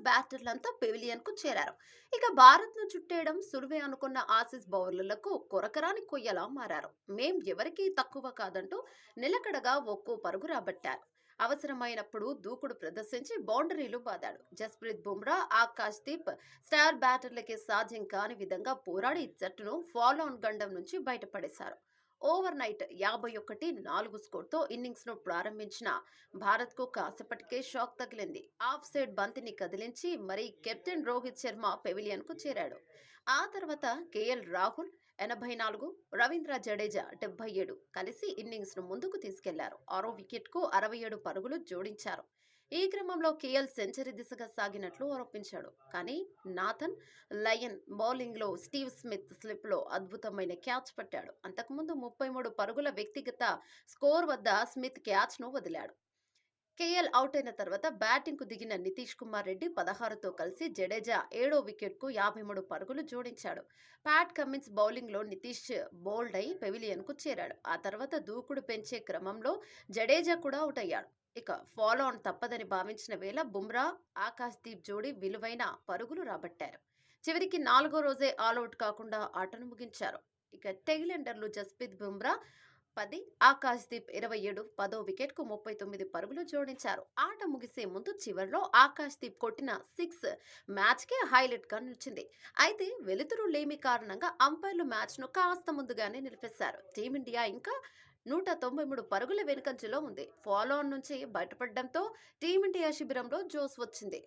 బ్యాటర్లంతా pavilion కు చేరారు. ఇక భారత్ ను చుట్టేయడం సులువే అనుకున్న ఆసీస్ బౌలర్లకు కొరకరాని కొయ్యలా మారారు. మేం ఎవరికీ తక్కువ కాదంటూ నిలకడగా ఒక్కో పరుగు రాబట్టారు. అవసరమైనప్పుడు దూకుడు ప్రదర్శించి బౌండరీలు బాదాడు. జస్ప్రీత్ బుమ్రా, ఆకాష్ దీప్ స్టార్ బ్యాటర్లకే సాధ్యం కాని విధంగా పోరాడి జట్టును ఫాలో ఆన్ గండం నుంచి బయటపడేశారు. ఓవర్ నైట్ 51-4 స్కోర్తో ఇన్నింగ్స్ ను ప్రారంభించిన భారత్ కు కాసేపటికే షాక్ తగిలింది. ఆఫ్ సైడ్ బంతిని కదిలించి మరీ కెప్టెన్ రోహిత్ శర్మ పెవిలియన్ కు చేరాడు. ఆ తర్వాత కేఎల్ రాహుల్ 84, రవీంద్ర జడేజా 77 కలిసి ఇన్నింగ్స్ ను ముందుకు తీసుకెళ్లారు. ఆరో వికెట్ కు 67 పరుగులు జోడించారు. ఈ క్రమంలో కేఎల్ సెంచరీ దిశగా సాగినట్లు ఆరోపించాడు. కానీ నాథన్ లయన్ బౌలింగ్ లో స్టీవ్ స్మిత్ స్లిప్ లో అద్భుతమైన క్యాచ్ పట్టాడు. అంతకుముందు 33 పరుగుల వ్యక్తిగత స్కోర్ వద్ద స్మిత్ క్యాచ్ ను వదిలాడు. కేఎల్ అవుట్ అయిన తర్వాత బ్యాటింగ్ కు దిగిన నితీష్ కుమార్ రెడ్డి 16తో కలిసి జడేజా 7వ వికెట్ కు 53 పరుగులు జోడించాడు. ప్యాట్ కమిన్స్ బౌలింగ్ లో నితీష్ బౌల్డ్ అయి పెవిలియన్ కు చేరాడు. ఆ తర్వాత దూకుడు పెంచే క్రమంలో జడేజా కూడా అవుట్ అయ్యాడు. ఇక ఫాలో ఆన్ తప్పదని భావించిన వేళ బుమ్రా, ఆకాశ్ దీప్ జోడీ విలువైన పరుగులు రాబట్టారు. చివరికి 4గో రోజే ఆల్అవుట్ కాకుండా ఆటను ముగించారు. ఇక టెయిలెండర్లు జస్ప్రీత్ బుమ్రా 10, ఆకాశ్ దీప్ 27, 10వ వికెట్ కు 39 పరుగులు జోడించారు. ఆట ముగిసే ముందు చివర్లో ఆకాశ్ దీప్ కొట్టిన 6 మ్యాచ్ కి హైలైట్ గా నిలిచింది. అయితే వెలుతురు లేమి కారణంగా అంపైర్లు మ్యాచ్ ను కాస్త ముందుగానే నిలిపేశారు. టీమిండియా ఇంకా 193 పరుగుల వెనుకంజలో ఉంది. ఫాలో ఆన్ నుంచి బయటపడడంతో టీమిండియా శిబిరంలో జోస్ వచ్చింది.